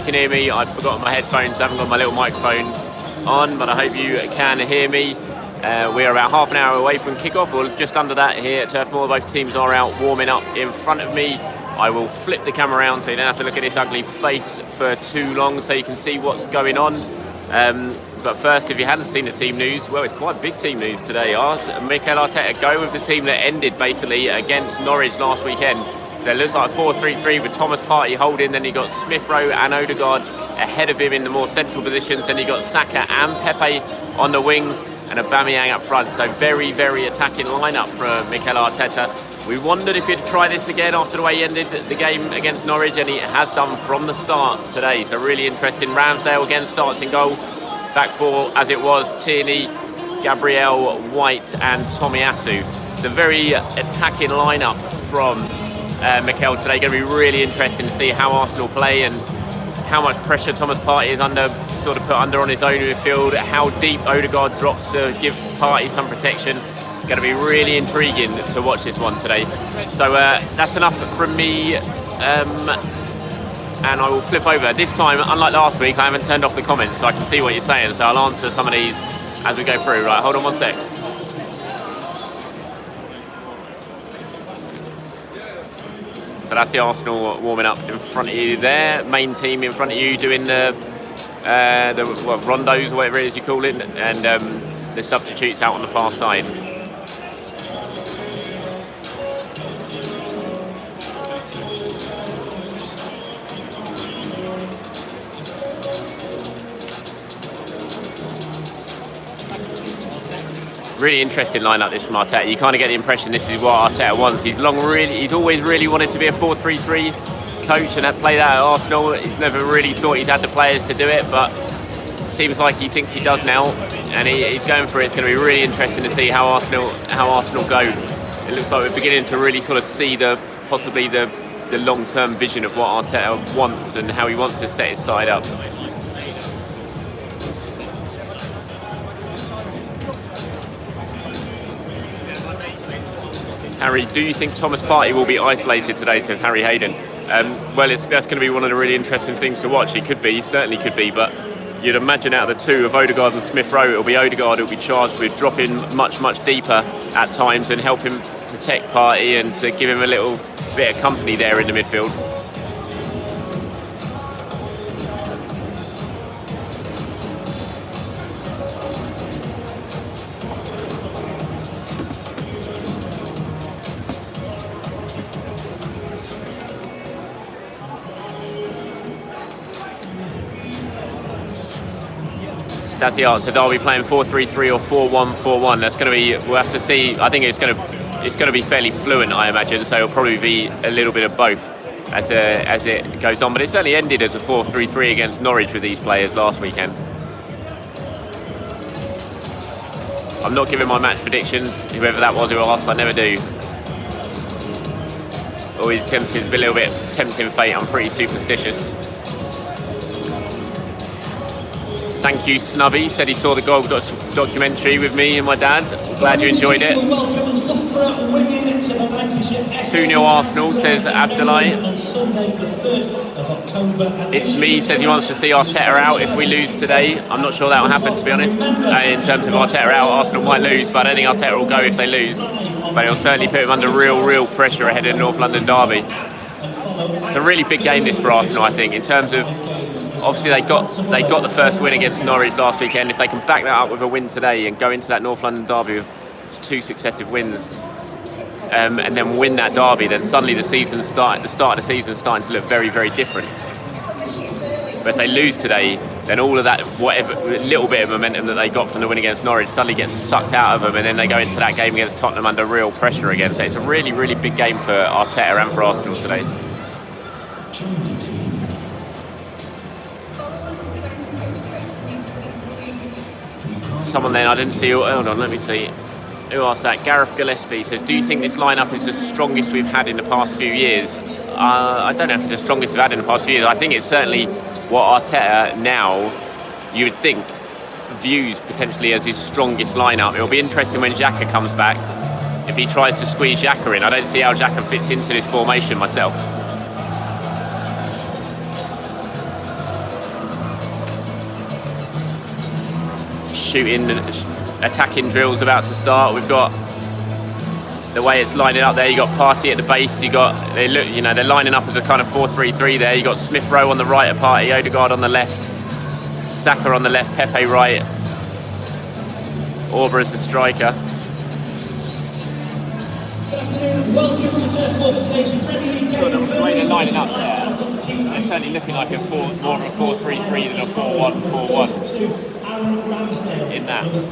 can hear me. I've forgotten my headphones, I haven't got my little microphone on, but I hope you can hear me. We're about half an hour away from kickoff, or just under that here at Turf Moor. Both teams are out warming up in front of me. I will flip the camera around so you don't have to look at this ugly face for too long, so you can see what's going on. But first, if you hadn't seen the team news, well, it's quite big team news today. Mikel Arteta going with the team that ended basically against Norwich last weekend. So it looks like a 4-3-3 with Thomas Partey holding, then you got Smith Rowe and Odegaard ahead of him in the more central positions, then you got Saka and Pepe on the wings, and Aubameyang up front. So very, very attacking lineup from Mikel Arteta. We wondered if he'd try this again after the way he ended the game against Norwich, and he has done from the start today. So really interesting. Ramsdale again starts in goal. Back four as it was: Tierney, Gabriel, White and Tomiyasu. It's a very attacking lineup from Mikel today. Going to be really interesting to see how Arsenal play and how much pressure Thomas Partey is put under on his own midfield, how deep Odegaard drops to give Partey some protection. Going to be really intriguing to watch this one today. So that's enough from me, and I will flip over. This time, unlike last week, I haven't turned off the comments so I can see what you're saying, so I'll answer some of these as we go through. Right, hold on one sec. So that's the Arsenal warming up in front of you there. Main team in front of you doing the rondos, or whatever it is you call it, and the substitutes out on the far side. Really interesting lineup this from Arteta. You kind of get the impression this is what Arteta wants. He's always really wanted to be a 4-3-3 coach and play that at Arsenal. He's never really thought he's had the players to do it, but it seems like he thinks he does now, and he's going for it. It's going to be really interesting to see how Arsenal go. It looks like we're beginning to really sort of see possibly the long-term vision of what Arteta wants and how he wants to set his side up. Harry, do you think Thomas Partey will be isolated today, says Harry Hayden? Well, that's going to be one of the really interesting things to watch. He certainly could be, but you'd imagine out of the two, of Odegaard and Smith Rowe, it'll be Odegaard who'll be charged with dropping much, much deeper at times and help him protect Partey and to give him a little bit of company there in the midfield. That's the answer. Are we playing 4-3-3 or 4-1-4-1? That's going to be. We'll have to see. I think it's going to be fairly fluent, I imagine. So it'll probably be a little bit of both as it goes on. But it certainly ended as a 4-3-3 against Norwich with these players last weekend. I'm not giving my match predictions. Whoever that was who asked, I never do. Always tempted to be a little bit tempting fate. I'm pretty superstitious. Thank you, Snubby. Said he saw the goal documentary with me and my dad. Glad you enjoyed it. 2-0 Arsenal, says Abdullah. It's me, says he wants to see Arteta out if we lose today. I'm not sure that will happen, to be honest. In terms of Arteta out, Arsenal might lose, but I don't think Arteta will go if they lose. But it'll certainly put him under real pressure ahead of the North London derby. It's a really big game this for Arsenal, I think, in terms of obviously they got the first win against Norwich last weekend. If they can back that up with a win today and go into that North London derby with 2 successive wins, and then win that derby, then suddenly the start of the season is starting to look very, very different. But if they lose today, then all of that whatever little bit of momentum that they got from the win against Norwich suddenly gets sucked out of them, and then they go into that game against Tottenham under real pressure again. So it's a really, really big game for Arteta and for Arsenal today. Someone then, I didn't see, hold on, let me see who asked that. Gareth Gillespie says, do you think this lineup is the strongest we've had in the past few years? I don't know if it's the strongest we've had in the past few years. I think it's certainly what Arteta now, you would think, views potentially as his strongest lineup. It'll be interesting when Xhaka comes back, if he tries to squeeze Xhaka in. I don't see how Xhaka fits into this formation myself. shooting, attacking drills about to start. We've got the way it's lining up there. You got Partey at the base. You got they're lining up as a kind of 4-3-3 there. You got Smith Rowe on the right of Partey, Odegaard on the left, Saka on the left, Pepe right, Auba as the striker. Good afternoon, welcome to Turf Moor for today's Premier League game. The way they're lining up there, they're certainly looking like more of a 4-3-3 than a 4-1-4-1. In that, you've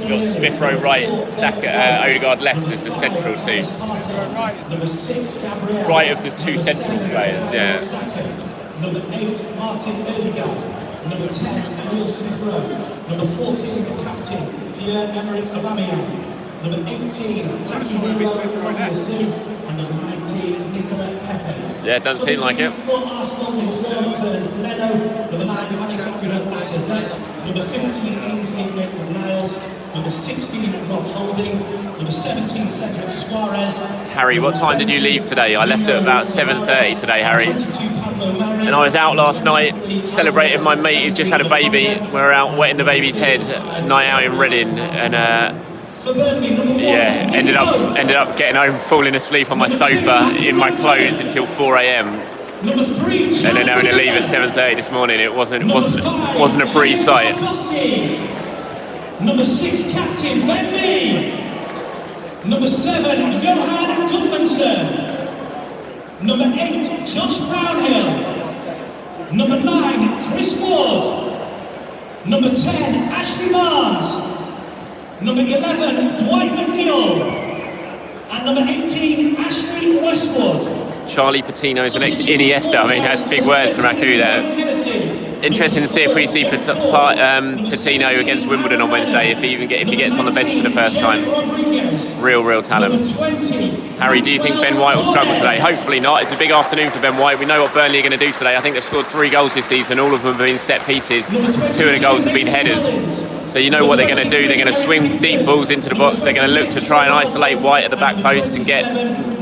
got Smith Rowe right, Saka, Odegaard left as the central two. Right of the two central players, yeah. Number 8, Martin Odegaard. Number 10, Emile Smith Rowe. Number 14, the captain, Pierre-Emerick Aubameyang. Number 18, Takehiro Tomiyasu, and number 19, Nicola Pepe. Yeah, it doesn't seem like it. For Arsenal, number 4, Leno. Number 9, Alexander Lacazette. Number 15, Ainsley Maitland-Niles. Number 16, Rob Holding. Number 17, Cedric Suarez. Harry, what time did you leave today? I left at about 7:30 today, Harry. And I was out last night celebrating my mate who's just had a baby. We were out wetting the baby's head, night out in Reading, and yeah, ended up getting home, falling asleep on my sofa in my clothes until 4 a.m. And then having to leave at 7:30 this morning. It wasn't a pretty sight. Number 6, captain Ben Mee. Number 7, Johan Gudmundsson. Number 8, Josh Brownhill. Number 9, Chris Ward. Number 10, Ashley Barnes. Number 11, Dwight McNeil. And number 18, Ashley Westwood. Charlie Patino is the next Iniesta. I mean, that's big words from Aku there. Interesting to see if we see Patino against Wimbledon on Wednesday, if he gets on the bench for the first time. Real talent. Harry, do you think Ben White will struggle today? Hopefully not. It's a big afternoon for Ben White. We know what Burnley are going to do today. I think they've scored 3 goals this season. All of them have been set pieces. 2 of the goals have been headers. So you know what they're going to do. They're going to swing deep balls into the box. They're going to look to try and isolate White at the back post and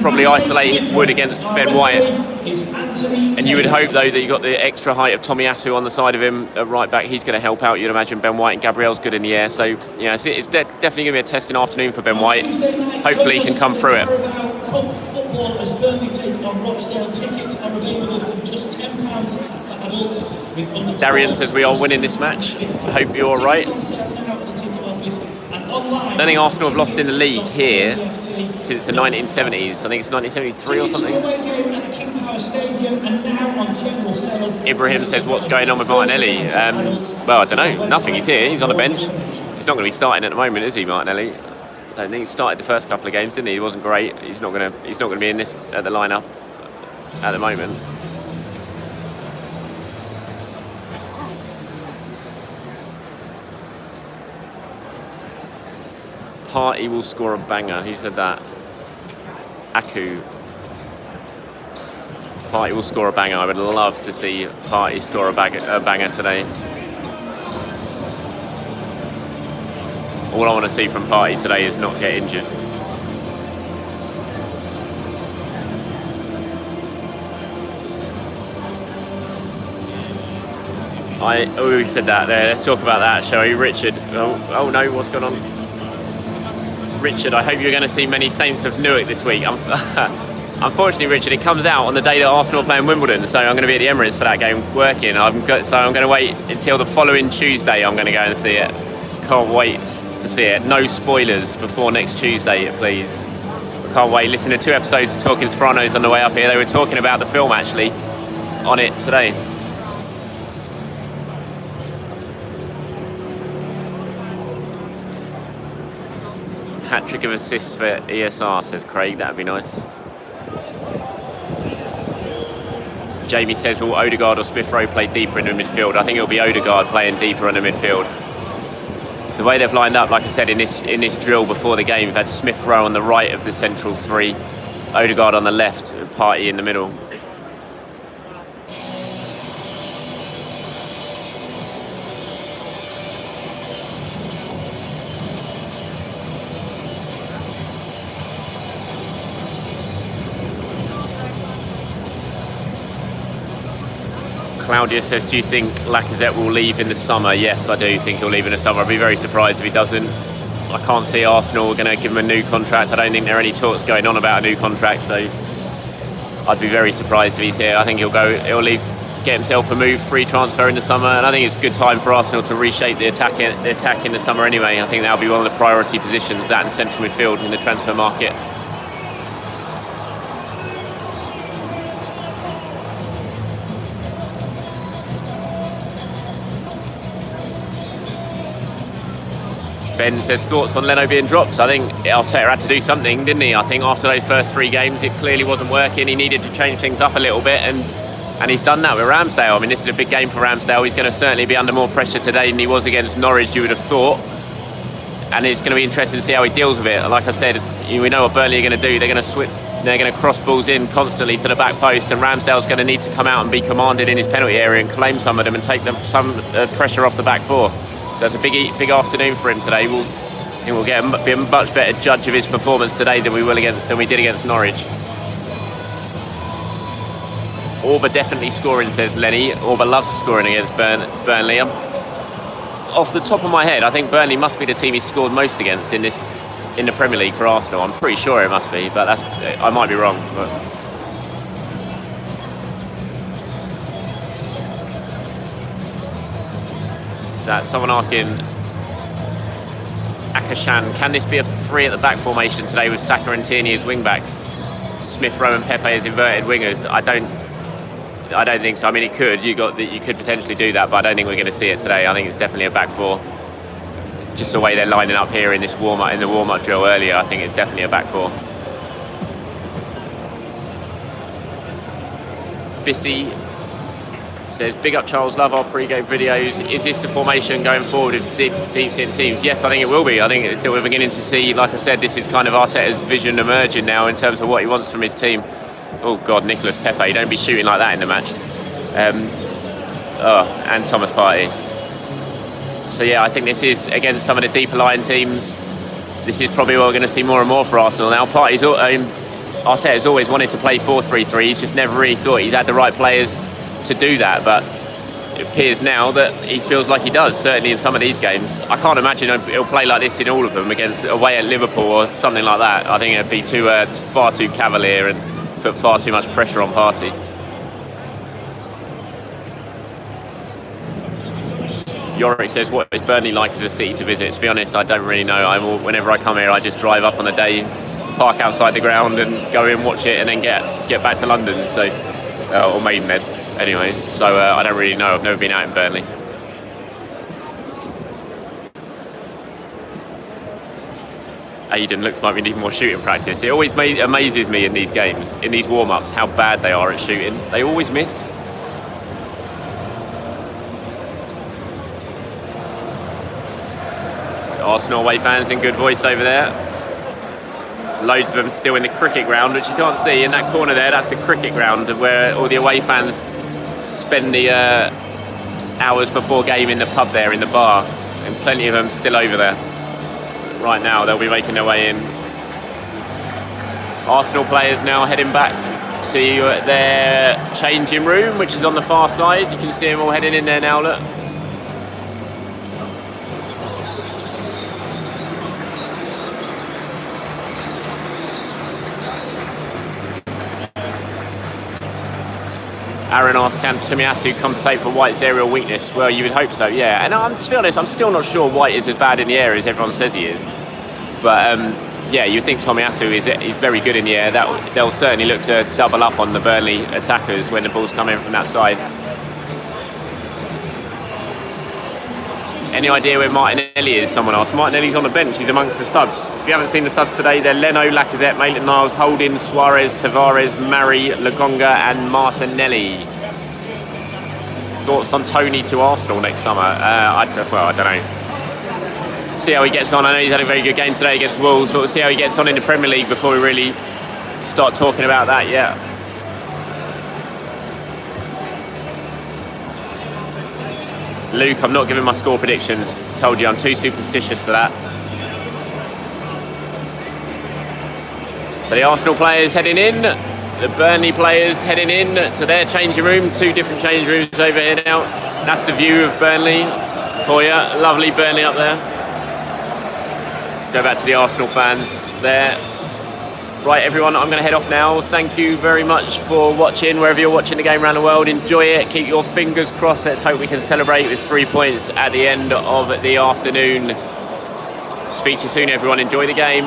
probably isolate Wood against Ben White. And you would hope, though, that you got the extra height of Tomiyasu on the side of him at right back. He's going to help out, you'd imagine. Ben White and Gabriel's good in the air. So, yeah, it's definitely going to be a testing afternoon for Ben White. Hopefully he can come through it. Cup football as Burnley take on Rochdale. Tickets are available for just £10 for adults. Darian says we are winning this match. I hope you're all right. I don't think Arsenal have lost in the league here since the 1970s. I think it's 1973 or something. Ibrahim says, what's going on with Martinelli? Well, I don't know. Nothing. He's here. He's on the bench. He's not going to be starting at the moment, is he, Martinelli? I don't think he started the first couple of games, didn't he? He wasn't great. He's not going to be in this at the lineup at the moment. Partey will score a banger. Who said that? Aku. Partey will score a banger. I would love to see Partey score a banger today. All I want to see from Partey today is not get injured. We said that there. Let's talk about that, shall we? Richard. Oh no, what's going on? Richard, I hope you're going to see many Saints of Newark this week. Unfortunately, Richard, it comes out on the day that Arsenal are playing Wimbledon, so I'm going to be at the Emirates for that game working. So I'm going to wait until the following Tuesday. I'm going to go and see it. Can't wait to see it. No spoilers before next Tuesday, please. Can't wait. Listen to 2 episodes of Talking Sopranos on the way up here. They were talking about the film actually on it today. Hat-trick of assists for ESR, says Craig. That'd be nice. Jamie says, will Odegaard or Smith Rowe play deeper in the midfield? I think it'll be Odegaard playing deeper in the midfield. The way they've lined up, like I said, in this drill before the game, we've had Smith Rowe on the right of the central 3, Odegaard on the left, and Partey in the middle. Claudia says, do you think Lacazette will leave in the summer? Yes, I do think he'll leave in the summer. I'd be very surprised if he doesn't. I can't see Arsenal going to give him a new contract. I don't think there are any talks going on about a new contract, so I'd be very surprised if he's here. I think he'll leave, get himself a move, free transfer in the summer, and I think it's a good time for Arsenal to reshape the attack in the summer anyway. I think that'll be one of the priority positions, that and central midfield in the transfer market. Ben says, thoughts on Leno being dropped? I think Arteta had to do something, didn't he? I think after those first 3 games, it clearly wasn't working. He needed to change things up a little bit, and he's done that with Ramsdale. I mean, this is a big game for Ramsdale. He's going to certainly be under more pressure today than he was against Norwich, you would have thought. And it's going to be interesting to see how he deals with it. Like I said, we know what Burnley are going to do. They're going to cross balls in constantly to the back post, and Ramsdale's going to need to come out and be commanded in his penalty area and claim some of them and take some pressure off the back four. So it's a big afternoon for him today. He will be a much better judge of his performance today than we did against Norwich. Orba definitely scoring, says Lenny. Orba loves scoring against Burnley. Off the top of my head, I think Burnley must be the team he's scored most against in the Premier League for Arsenal. I'm pretty sure it must be, but I might be wrong. But someone asking Akashan, can this be a 3 at the back formation today with Saka and Tierney as wing backs? Smith Rowe and Pepe as inverted wingers? I don't think so. I mean, it could. You could potentially do that, but I don't think we're going to see it today. I think it's definitely a back 4. Just the way they're lining up here in the warm-up drill earlier, I think it's definitely a back 4. Bissy says, big up Charles, love our pre-game videos. Is this the formation going forward with deep-sitting teams? Yes, I think it will be. I think we're beginning to see, like I said, this is kind of Arteta's vision emerging now in terms of what he wants from his team. Oh God, Nicolas Pepe, don't be shooting like that in the match. And Thomas Partey. So yeah, I think this is, against some of the deeper lying teams, this is probably what we're going to see more and more for Arsenal now. Arteta's always wanted to play 4-3-3. He's just never really thought he's had the right players to do that, but it appears now that he feels like he does, certainly in some of these games. I can't imagine he'll play like this in all of them away at Liverpool or something like that. I think it'd be far too cavalier and put far too much pressure on Partey. Yorick says, what is Burnley like as a city to visit? To be honest, I don't really know. Whenever I come here, I just drive up on the day, park outside the ground and go in, watch it, and then get back to London, so or Maidenhead. Anyway, so I don't really know. I've never been out in Burnley. Aiden looks like we need more shooting practice. It always amazes me in these games, in these warm-ups, how bad they are at shooting. They always miss. Arsenal away fans in good voice over there. Loads of them still in the cricket ground, which you can't see in that corner there. That's the cricket ground where all the away fans spend the hours before game in the pub there, in the bar, and plenty of them still over there. Right now they'll be making their way in. Arsenal players now heading back to their changing room, which is on the far side. You can see them all heading in there now, look. Aaron asks, can Tomiyasu compensate for White's aerial weakness? Well, you would hope so, yeah. And to be honest, I'm still not sure White is as bad in the air as everyone says he is. But yeah, you'd think Tomiyasu is very good in the air. They'll certainly look to double up on the Burnley attackers when the balls come in from that side. Any idea where Martinelli is? Someone asked. Martinelli's on the bench. He's amongst the subs. If you haven't seen the subs today, they're Leno, Lacazette, Maitland-Niles, Holding, Suarez, Tavares, Mari, Lagonga and Martinelli. Thoughts on Tony to Arsenal next summer? I don't know. See how he gets on. I know he's had a very good game today against Wolves, but we'll see how he gets on in the Premier League before we really start talking about that yet. Luke, I'm not giving my score predictions. Told you, I'm too superstitious for that. So the Arsenal players heading in. the Burnley players heading in to their changing room. 2 different change rooms over here now. That's the view of Burnley for you. Lovely Burnley up there. Go back to the Arsenal fans there. Right, everyone, I'm going to head off now. Thank you very much for watching, wherever you're watching the game around the world. Enjoy it. Keep your fingers crossed. Let's hope we can celebrate with 3 points at the end of the afternoon. Speak to you soon, everyone. Enjoy the game.